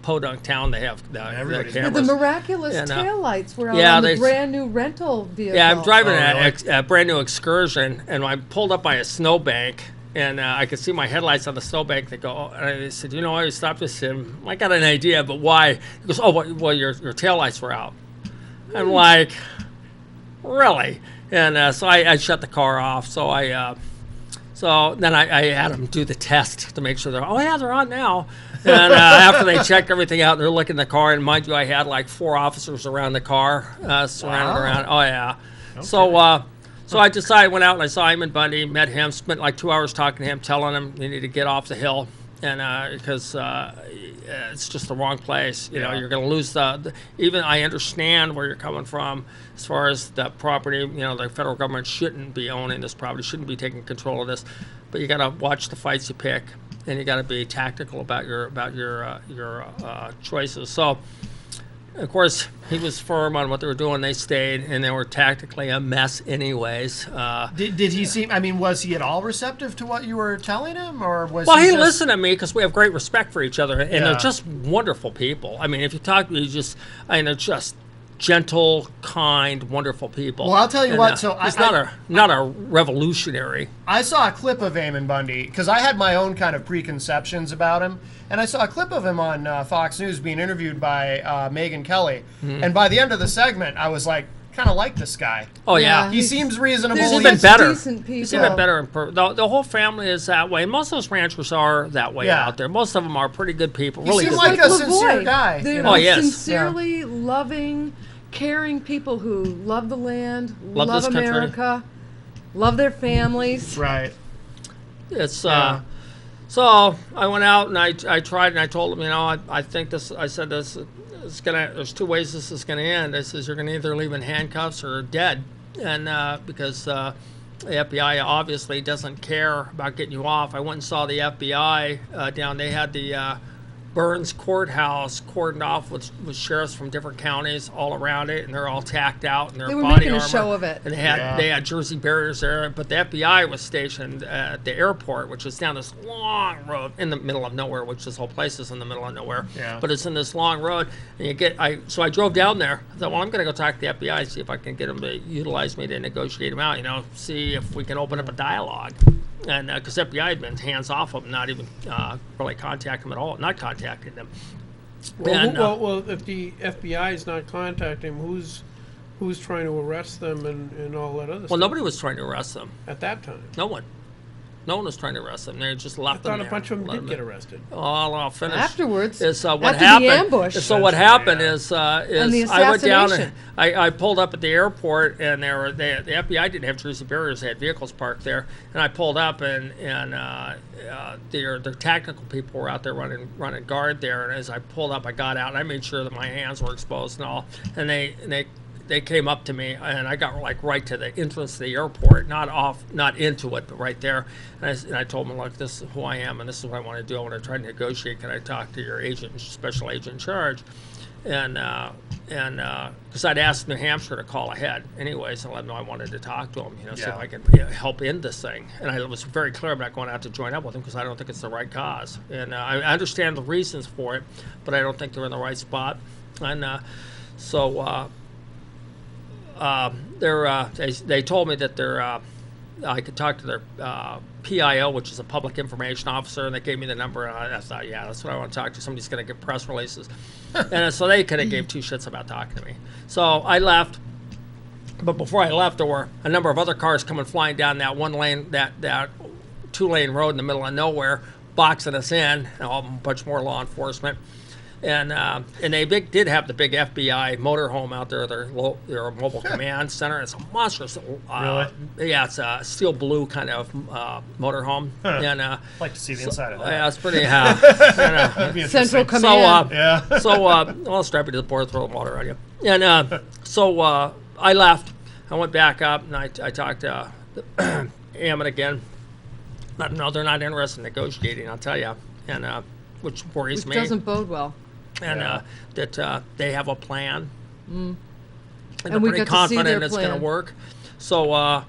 podunk town, they have the cameras. The miraculous taillights were on the brand new rental vehicle. Yeah, I'm driving a brand new Excursion, and I pulled up by a snowbank, and I could see my headlights on the snowbank. They go, and I said, why you stopped this? I got an idea, but why? He goes, well, your taillights were out. I'm like, really? And so I shut the car off. So then I had them do the test to make sure they're on now. And after they checked everything out, they're looking at the car. And mind you, I had like 4 officers around the car, surrounded around. Oh, yeah. Okay. So I decided, went out and I saw Eamon Bundy, met him, spent like 2 hours talking to him, telling him he needed to get off the hill. And because it's just the wrong place. You know, you're going to lose even I understand where you're coming from as far as the property. You know, the federal government shouldn't be owning this property, shouldn't be taking control of this, but you got to watch the fights you pick, and you got to be tactical about your choices. So, of course, he was firm on what they were doing. They stayed, and they were tactically a mess anyways. Did he seem, I mean, was he at all receptive to what you were telling him? Or was well, he just... listened to me because we have great respect for each other, and they're just wonderful people. I mean, if you talk, they're just gentle, kind, wonderful people. Well, I'll tell you what. So he's not a revolutionary. I saw a clip of Eamon Bundy because I had my own kind of preconceptions about him, and I saw a clip of him on Fox News being interviewed by Megyn Kelly, and by the end of the segment, I was like, kind of like this guy. Oh yeah, he seems reasonable. He's even better. He's even better. The whole family is that way. Most of those ranchers are that way out there. Most of them are pretty good people. He seems like a sincere guy. They're sincerely loving, caring people who love the land, love America, love their families. Right. It's so I went out and I tried and I told them, you know, I think this. I said this. There's two ways this is gonna end. I says you're gonna either leave in handcuffs or dead, and because the FBI obviously doesn't care about getting you off. I went and saw the FBI down. They had the Burns courthouse cordoned off with sheriffs from different counties all around it, and they're all tacked out in their body armor. They were making a show of it. And they had Jersey barriers there, but the FBI was stationed at the airport, which is down this long road in the middle of nowhere, which this whole place is in the middle of nowhere. Yeah. But it's in this long road, and so I drove down there. I thought, well, I'm going to go talk to the FBI, see if I can get them to utilize me to negotiate them out. You know, see if we can open up a dialogue. And because FBI had been hands off of them, not even really contacting them at all, not contacting them. Well, if the FBI is not contacting them, who's trying to arrest them and all that other stuff? Well, nobody was trying to arrest them at that time. No one. No one was trying to arrest them. They just left them there. I thought a bunch of them did get arrested. Oh, I'll finish. Afterwards. What after happened? The ambush. So what happened is the I went down and I pulled up at the airport, and the FBI didn't have Jersey barriers. They had vehicles parked there, and I pulled up, and their tactical people were out there running guard there. And as I pulled up, I got out, and I made sure that my hands were exposed and all. And they came up to me, and I got like right to the entrance of the airport, not into it, but right there. And I told them, look, this is who I am, and this is what I want to do. I want to try to negotiate. Can I talk to your special agent in charge? And because I'd asked New Hampshire to call ahead anyways and let them know I wanted to talk to them, see if I could help end this thing. And I was very clear about going out to join up with them because I don't think it's the right cause. And I understand the reasons for it, but I don't think they're in the right spot. And so. They told me that I could talk to their PIO, which is a public information officer, and they gave me the number. And I thought, yeah, that's what I want to talk to. Somebody's going to give press releases, and so they kind of gave two shits about talking to me. So I left, but before I left, there were a number of other cars coming flying down that one lane, that 2-lane road in the middle of nowhere, boxing us in, and a bunch more law enforcement. And they did have the big FBI motorhome out there, their mobile command center. It's a monstrous. Really? Yeah, it's a steel blue kind of motorhome. And I'd like to see the inside of that. Yeah, it's pretty. Central Command. I'll strap you to the board, throw the water on you. And so I left. I went back up and I talked to Ammon again. No, they're not interested in negotiating. I'll tell you, and which worries me. Which doesn't bode well. And that they have a plan, and they're we pretty confident it's going to work. So,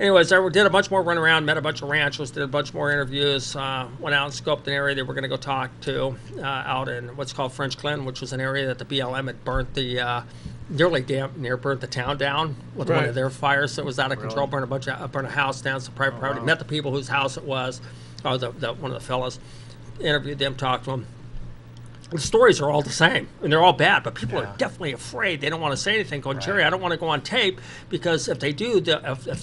anyways, I did a bunch more run around, met a bunch of ranchers, did a bunch more interviews, went out and scoped an area they were going to go talk to out in what's called French Glen, which was an area that the BLM had burnt nearly damn near burnt the town down with one of their fires that was out of control, burnt a house down, some private property. Met the people whose house it was, or one of the fellas. Interviewed them, talked to them. The stories are all the same, and they're all bad, but people are definitely afraid. They don't want to say anything. Going, Jerry, I don't want to go on tape because if they do, if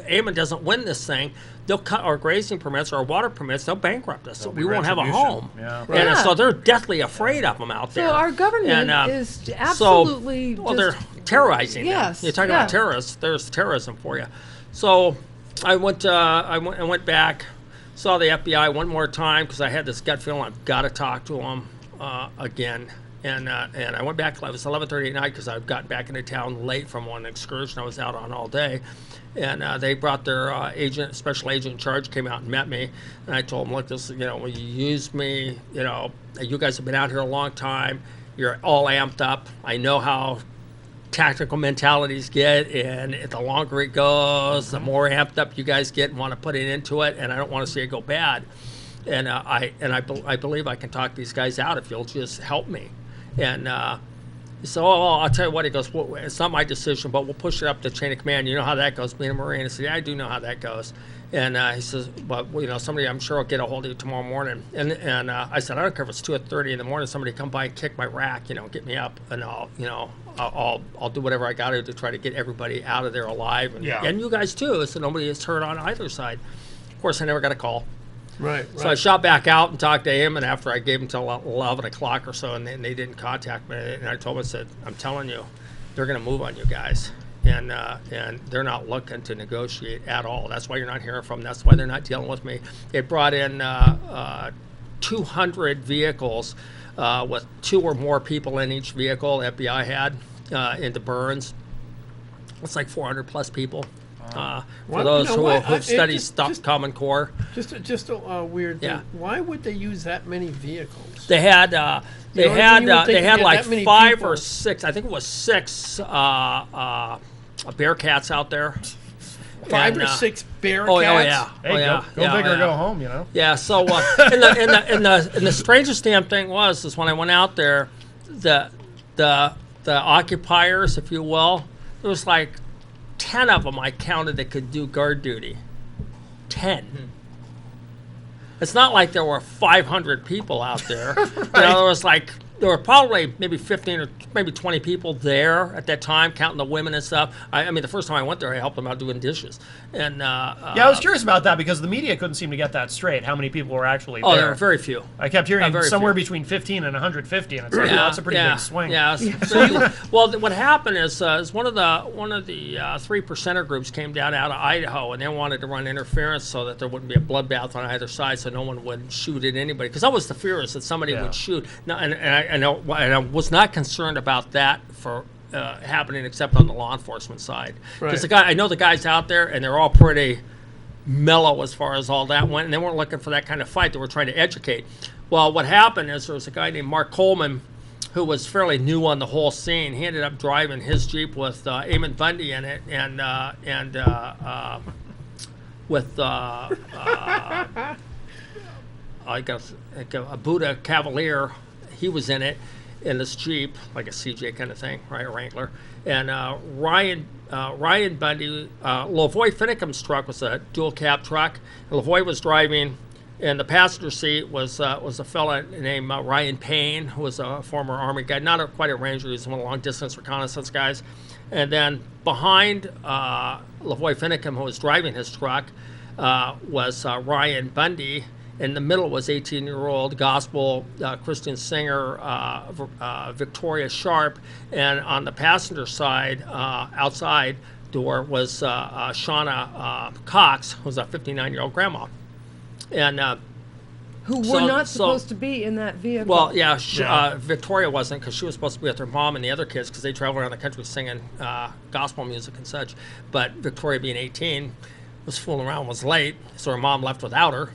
Ammon doesn't win this thing, they'll cut our grazing permits or our water permits. They'll bankrupt us. So we won't have a home. Yeah. And so they're deathly afraid of them out there. So our government is absolutely they're terrorizing them. You're talking about terrorists. There's terrorism for you. So I went back. saw the FBI one more time because I had this gut feeling I've got to talk to them again. And I went back. It was 11:30 at night because I got back into town late from one excursion I was out on all day. And they brought their special agent in charge, came out and met me. And I told them, look, this, when you use me, you guys have been out here a long time. You're all amped up. I know how tactical mentalities get, and the longer it goes, the more amped up you guys get and want to put it into it. And I don't want to see it go bad. And I believe I can talk these guys out if you'll just help me. And so, I'll tell you what, he goes, well, it's not my decision, but we'll push it up the chain of command. You know how that goes, being a Marine. I said, yeah, I do know how that goes. And he says, but, somebody, I'm sure will get a hold of you tomorrow morning. And I said, I don't care if it's 2:30 in the morning, somebody come by and kick my rack, get me up, and I'll do whatever I got to try to get everybody out of there alive. And you guys too, so nobody is hurt on either side. Of course, I never got a call. Right. So I shot back out and talked to him, and after I gave him till 11 o'clock or so, and they didn't contact me, and I told him, I said, I'm telling you, they're going to move on you guys, and they're not looking to negotiate at all. That's why you're not hearing from them. That's why they're not dealing with me. They brought in 200 vehicles with 2 or more people in each vehicle. The FBI had into Burns. It's like 400 plus people. For those who study Common Core. Just a weird thing. Why would they use that many vehicles? They had like 5 or 6. I think it was 6 Bearcats out there. 5 or 6 Bearcats. Oh yeah. Hey, go big or go home. Yeah. So and the strangest damn thing is when I went out there, the occupiers, if you will, there was like 10 of them I counted that could do guard duty. 10. It's not like there were 500 people out there. Right. There were probably maybe 15 or maybe 20 people there at that time, counting the women and stuff. I mean, the first time I went there, I helped them out doing dishes. And I was curious about that because the media couldn't seem to get that straight. How many people were actually there? Oh, there were very few. I kept hearing somewhere between 15 and 150, and it's like, that's a pretty big swing. Yeah. Well, what happened is one of the 3%er groups came down out of Idaho, and they wanted to run interference so that there wouldn't be a bloodbath on either side, so no one would shoot at anybody. Because that was the fear, is that somebody would shoot. Now, and I was not concerned about that for happening except on the law enforcement side. Because I know the guys out there, and they're all pretty mellow as far as all that went, and they weren't looking for that kind of fight. They were trying to educate. Well, what happened is there was a guy named Mark Coleman who was fairly new on the whole scene. He ended up driving his Jeep with Eamon Bundy in it, and with I guess a Buddha Cavalier. He was in it, in this Jeep, like a CJ kind of thing, right, a Wrangler. And Ryan Bundy, Lavoy Finicum's truck was a dual cab truck. And Lavoy was driving, and the passenger seat was a fella named Ryan Payne, who was a former Army guy, not quite a Ranger, he was one of the long distance reconnaissance guys. And then behind Lavoy Finicum, who was driving his truck, was Ryan Bundy. In the middle was 18-year-old gospel Christian singer Victoria Sharp, and on the passenger side, outside door, was Shauna Cox, who was a 59-year-old grandma, and who were not supposed to be in that vehicle. Well, Victoria wasn't, because she was supposed to be with her mom and the other kids, because they traveled around the country singing gospel music and such. But Victoria, being 18, was fooling around, was late, so her mom left without her.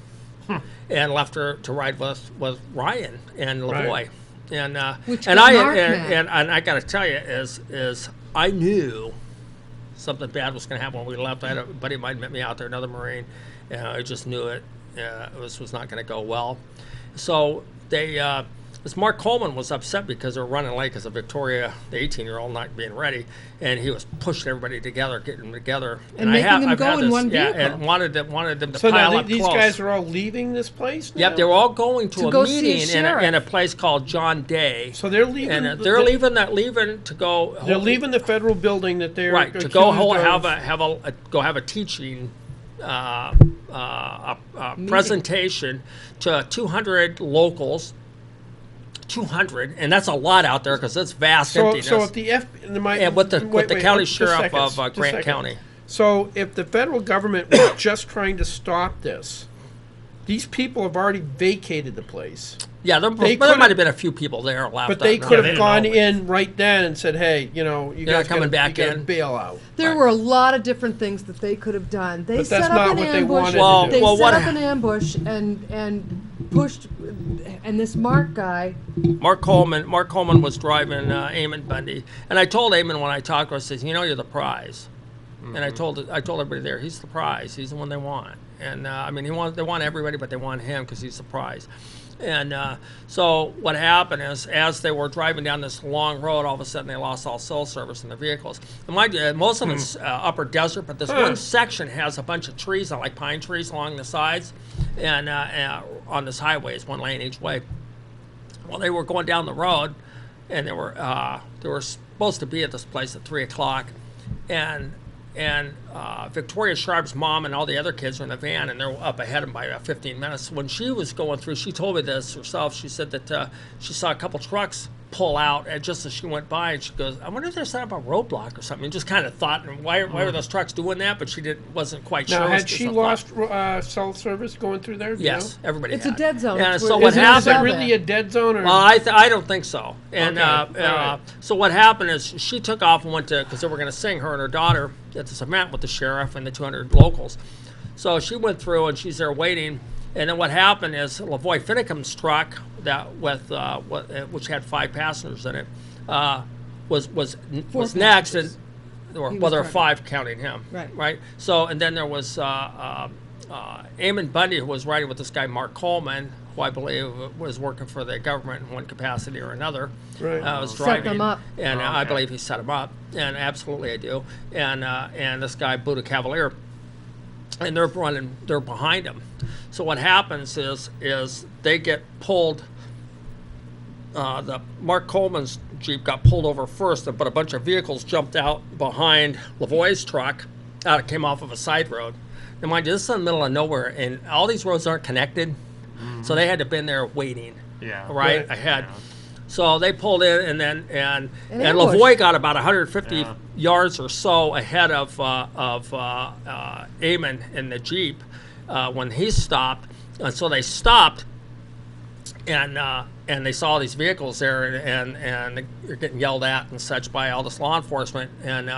And left her to ride with Ryan and Lavoy, right. And I got to tell you, is I knew something bad was going to happen when we left. I had a buddy of mine met me out there, another Marine, and I just knew it was not going to go well. So this Mark Coleman was upset because they were running late because of Victoria, the 18-year-old, not being ready, and he was pushing everybody together, getting them together, and making them go in one vehicle. And wanted them to so pile now up these close. Guys are all leaving this place now? Yep, they were all going to a meeting a in a place called John Day. So they're leaving. And they're leaving to go. They're leaving the federal building that they're right to go have a teaching. Presentation to 200 locals. 200, and that's a lot out there because it's vast emptiness. So if the with the county sheriff of Grant County. So if the federal government was just trying to stop this, these people have already vacated the place. Yeah, there might have been a few people there left. But they could have gone in right then and said, "Hey, you guys coming back in. Bail out." There were a lot of different things that they could have done. They set up an ambush. They set up an ambush and pushed. And this Mark guy, Mark Coleman was driving Eamon Bundy, and I told Eamon when I talked to him, I said, "You're the prize." Mm-hmm. And I told everybody there, he's the prize. He's the one they want. And they want everybody, but they want him because he's the prize. And so what happened is, as they were driving down this long road, all of a sudden they lost all cell service in their vehicles. And mind you, most of it's upper desert, but this one section has a bunch of trees, like pine trees along the sides, and on this highway, it's one lane each way. Well, they were going down the road, and they were supposed to be at this place at 3 o'clock, and Victoria Sharp's mom and all the other kids were in the van, and they're up ahead of them by about 15 minutes. When she was going through, she told me this herself. She said that she saw a couple trucks pull out, and just as she went by, and she goes, "I wonder if they're setting up a roadblock or something." And just kind of thought, why were those trucks doing that? But she wasn't quite sure. Now, had she lost cell service going through there? Yes, everybody. It's a dead zone. And so what happened? Is it really a dead zone? Or? Well, I don't think so. And so what happened is she took off and went to, because they were going to sing, her and her daughter, at this event with the sheriff and the 200 locals. So she went through and she's there waiting. And then what happened is Lavoy Finnecum's truck which had 5 passengers in it was next, and there were 5 counting him. Right. So and then there was Eamon Bundy, who was riding with this guy Mark Coleman, who I believe was working for the government in one capacity or another. Right. Was driving, set them up. And I believe he set him up, and absolutely I do. And this guy Buddha Cavalier, and they're behind him. So what happens is they get pulled. The Mark Coleman's Jeep got pulled over first, but a bunch of vehicles jumped out behind Lavoy's truck. It came off of a side road. Now, mind you, this is in the middle of nowhere, and all these roads aren't connected, so they had to been there waiting. Right ahead. Yeah. So they pulled in, and Lavoy got about 150 yards or so ahead of Eamon in the Jeep when he stopped. And so they stopped, and they saw these vehicles there, and they're getting yelled at and such by all this law enforcement. And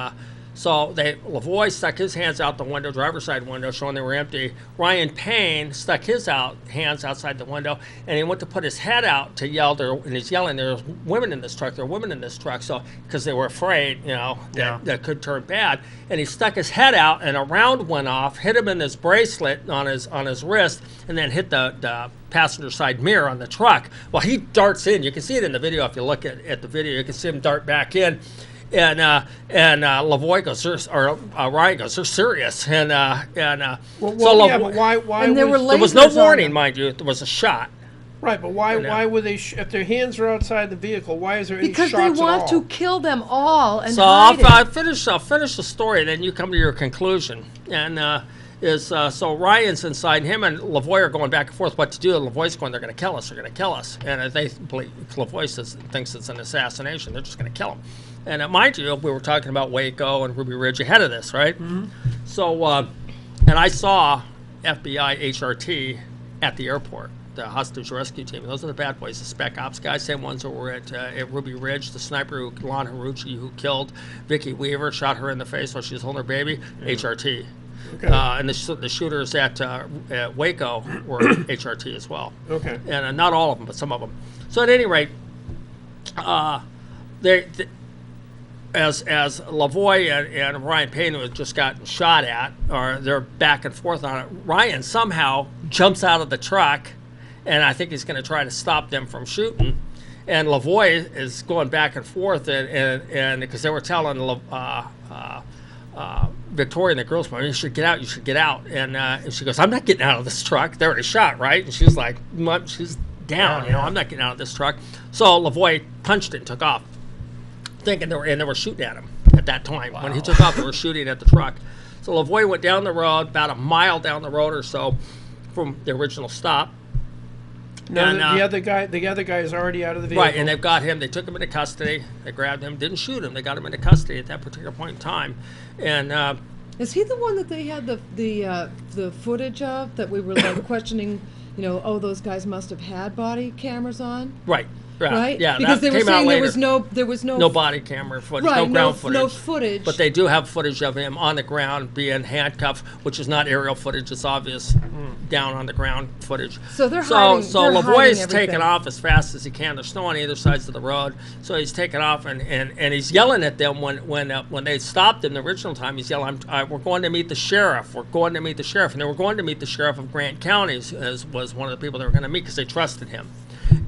so Lavoy stuck his hands out the window, driver's side window, showing they were empty. Ryan Payne stuck his hands outside the window, and he went to put his head out to yell there, and he's yelling, "There's women in this truck! There are women in this truck!" So because they were afraid, that could turn bad. And he stuck his head out, and a round went off, hit him in his bracelet on his wrist, and then hit the passenger side mirror on the truck. Well, he darts in. You can see it in the video if you look at the video. You can see him dart back in. And Lavoy goes, or Ryan goes, "They're serious." But why? And there was no warning, mind you. There was a shot. Right, but why? Why would they? If their hands are outside the vehicle, why is there any shots at all? Because they want to kill them all and so hide it. I'll finish the story, and then you come to your conclusion. And so Ryan's inside, him and Lavoy are going back and forth what to do. And Lavoy's going, "They're going to kill us. They're going to kill us." And they believe, Lavoy thinks it's an assassination. They're just going to kill him. And mind you, we were talking about Waco and Ruby Ridge ahead of this, right? Mm-hmm. So, and I saw FBI HRT at the airport, the hostage rescue team. Those are the bad boys, the spec ops guys, same ones that were at Ruby Ridge. The sniper, Lon Haruchi, who killed Vicki Weaver, shot her in the face while she was holding her baby, HRT. Okay. And the shooters at Waco were HRT as well. Okay. And not all of them, but some of them. So at any rate, as Lavoy and Ryan Payne had just gotten shot at, or they're back and forth on it, Ryan somehow jumps out of the truck, and I think he's going to try to stop them from shooting. And Lavoy is going back and forth, and because they were telling Victoria and the girls, "You should get out," and she goes, "I'm not getting out of this truck. They already shot, right?" And she's like, she's down, I'm not getting out of this truck. So Lavoy punched it and took off, thinking they were shooting at him at that time. Wow. When he took off, they were shooting at the truck. So Lavoy went down the road, about a mile down the road or so from the original stop. No, and the other guy is already out of the vehicle. Right, and they've got him. They took him into custody. They grabbed him, didn't shoot him. They got him into custody at that particular point in time. And is he the one that they had the footage of that we were questioning those guys must have had body cameras on. Right. Right? Yeah, because they were saying there was no body camera footage, right, no ground footage. No footage. But they do have footage of him on the ground being handcuffed, which is not aerial footage. It's obvious down on the ground footage. So they're hiding. So Lavoie's taking off as fast as he can. There's snow on either sides of the road, so he's taking off and he's yelling at them when they stopped him the original time. He's yelling, "We're going to meet the sheriff. We're going to meet the sheriff." And they were going to meet the sheriff of Grant County, as was one of the people they were going to meet because they trusted him.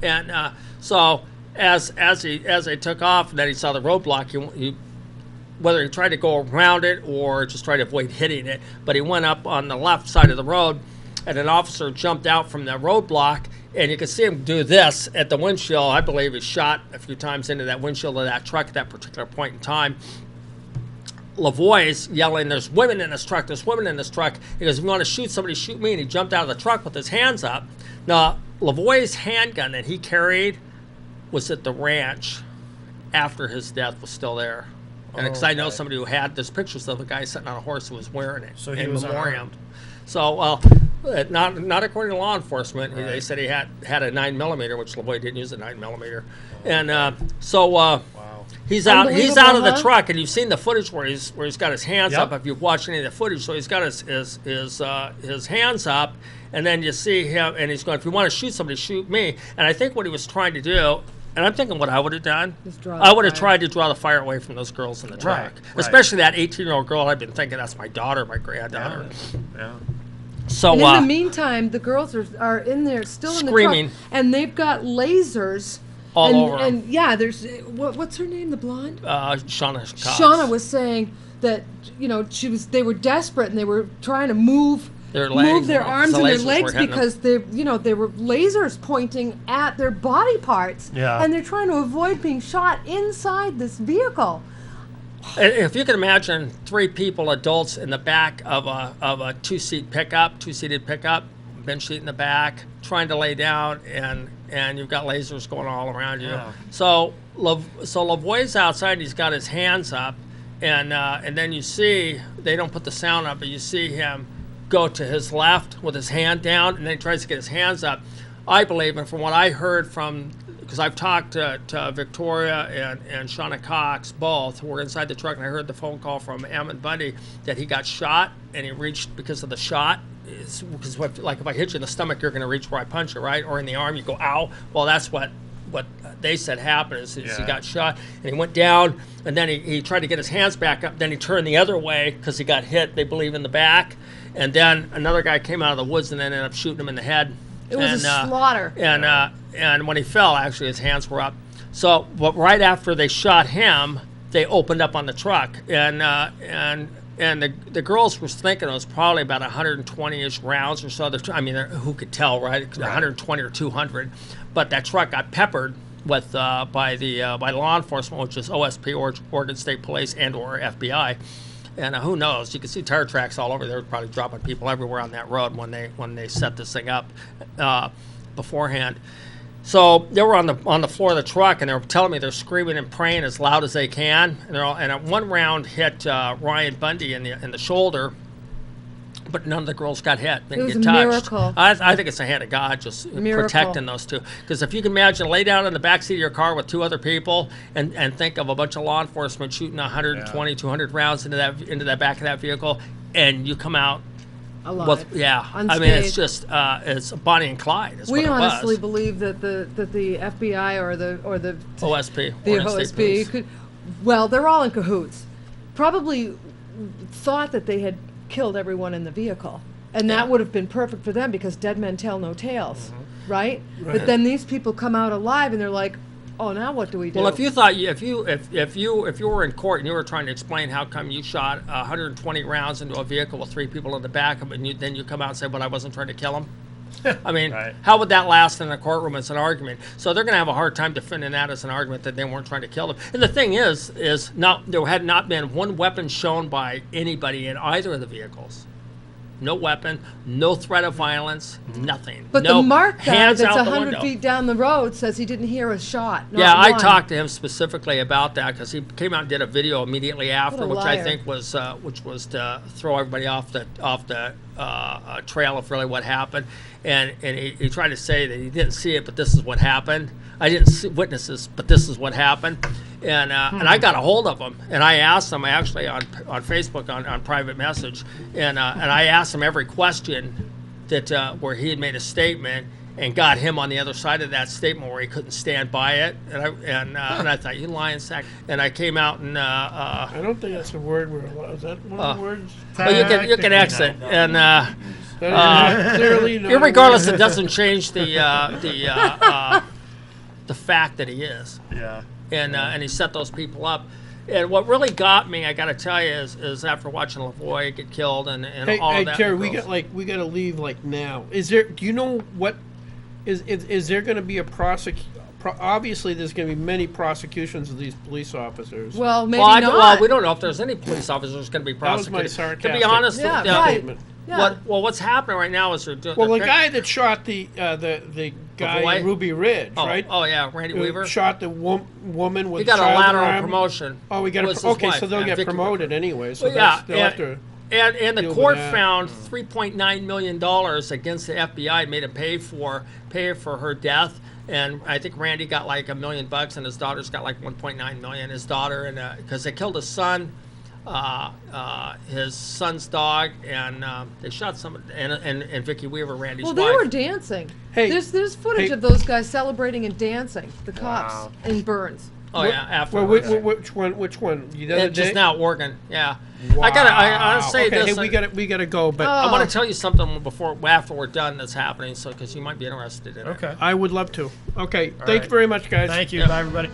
And so as they took off, and then he saw the roadblock. He whether he tried to go around it or just tried to avoid hitting it, but he went up on the left side of the road, and an officer jumped out from the roadblock, and you could see him do this at the windshield. I believe he shot a few times into that windshield of that truck at that particular point in time. Lavoie's yelling, "There's women in this truck, there's women in this truck." He goes, "If you want to shoot somebody, shoot me." And he jumped out of the truck with his hands up. Now, Lavoie's handgun that he carried was at the ranch after his death was still there. And because I know somebody who had, there's pictures of a guy sitting on a horse who was wearing it. So he was memoriam. So, not according to law enforcement. Right. They said he had a 9mm, which Lavoie didn't use a 9mm. And he's out of the truck, and you've seen the footage where he's got his hands up. If you've watched any of the footage, so he's got his hands up, and then you see him, and he's going, "If you want to shoot somebody, shoot me." And I think what he was trying to do, and I'm thinking what I would have done, I would have tried to draw the fire away from those girls in the truck, especially that 18-year-old girl. I've been thinking that's my daughter, my granddaughter. Yeah. So in the meantime, the girls are in there still screaming, in the truck, and they've got lasers all over. And yeah, there's what's her name, the blonde? Shauna Cox. Shauna was saying that they were desperate and they were trying to move their arms and their legs because there were lasers pointing at their body parts, and they're trying to avoid being shot inside this vehicle. If you can imagine 3 people, adults, in the back of a two-seated pickup, bench seat in the back, trying to lay down, and you've got lasers going all around you. Yeah. So Lavoie's outside. He's got his hands up, and then you see, they don't put the sound up, but you see him go to his left with his hand down, and then he tries to get his hands up. I believe, and from what I heard from, because I've talked to Victoria and Shauna Cox both, who were inside the truck, and I heard the phone call from Ammon Bundy that he got shot, and he reached because of the shot. Because like if I hit you in the stomach, you're going to reach where I punch you, right? Or in the arm, you go, ow. Well, that's what they said happened is he got shot, and he went down, and then he tried to get his hands back up. Then he turned the other way because he got hit, they believe, in the back. And then another guy came out of the woods and then ended up shooting him in the head. It was a slaughter. And when he fell, actually, his hands were up. So, but right after they shot him, they opened up on the truck, and the girls were thinking it was probably about 120-ish rounds or so. I mean, who could tell, right? 120 or 200. But that truck got peppered with by law enforcement, which is OSP, Oregon State Police, and/or FBI. And who knows? You can see tire tracks all over. They were probably dropping people everywhere on that road when they set this thing up beforehand. So they were on the floor of the truck, and they were telling me they're screaming and praying as loud as they can. And one round hit Ryan Bundy in the shoulder, but none of the girls got hit. They didn't get touched. Miracle. I think it's the hand of God just protecting those two. Because if you can imagine, lay down in the backseat of your car with 2 other people and think of a bunch of law enforcement shooting 120, 200 rounds into that back of that vehicle, and you come out alive. I mean, it's just it's Bonnie and Clyde. We honestly believe that the FBI or the OSP could. Well, they're all in cahoots. Probably thought that they had killed everyone in the vehicle, and that would have been perfect for them because dead men tell no tales, right? But then these people come out alive, and they're like, "Oh, now what do we do?" Well, if you thought if you were in court and you were trying to explain how come you shot 120 rounds into a vehicle with 3 people in the back of it, and then you come out and say, "But I wasn't trying to kill them." I mean, how would that last in a courtroom as an argument? So they're going to have a hard time defending that as an argument that they weren't trying to kill them. And the thing is there had not been one weapon shown by anybody in either of the vehicles. no weapon, no threat of violence, nothing. But no, the Mark guy hands that's out the 100 window. feet down the road says he didn't hear a shot. Yeah, I one. talked to him specifically about that because he came out and did a video immediately after, which I liar. think was to throw everybody off the trail of really what happened, and he tried to say that he didn't see it, but this is what happened. I didn't witness this, but this is what happened, and I got a hold of him, and I asked him actually on Facebook on private message, and I asked him every question that where he had made a statement. And got him on the other side of that statement where he couldn't stand by it, and I thought, you lying sack. And I came out and I don't think that's a word we're allowed. Is that one of the words? Well, you can exit, and clearly irregardless, it doesn't change the fact that he is. Yeah. And he set those people up. And what really got me, I got to tell you, is after watching Lavoie get killed and all of that. Hey, Terry, we got to leave now. Is there? Do you know what? Is there going to be a obviously, there's going to be many prosecutions of these police officers. Well, maybe not. We don't know if there's any police officers going to be prosecuted. That was my sarcastic to be honest, statement. Yeah. What's happening right now is they're doing. Well, the guy that shot the guy in Ruby Ridge, right? Oh yeah, Randy Weaver shot the woman with. He got a lateral promotion. Oh, we got okay, so they'll get promoted anyway. So yeah, they'll have to. And the court found $3.9 million against the FBI, made him pay for her death. And I think Randy got like $1 million, and his daughter's got like 1.9 million. His daughter, and because they killed his son, his son's dog, and they shot some. And Vicky Weaver, Randy's wife. Well, they were dancing. Hey, there's footage of those guys celebrating and dancing. The cops in Burns. Oh yeah, after. Well, which one? Just now, Oregon. Yeah. Wow. I say okay, this. Hey, we gotta go, but I want to tell you something after we're done that's happening, so because you might be interested in it. Okay. I would love to. Okay, thanks very much, guys. Thank you. Bye, everybody.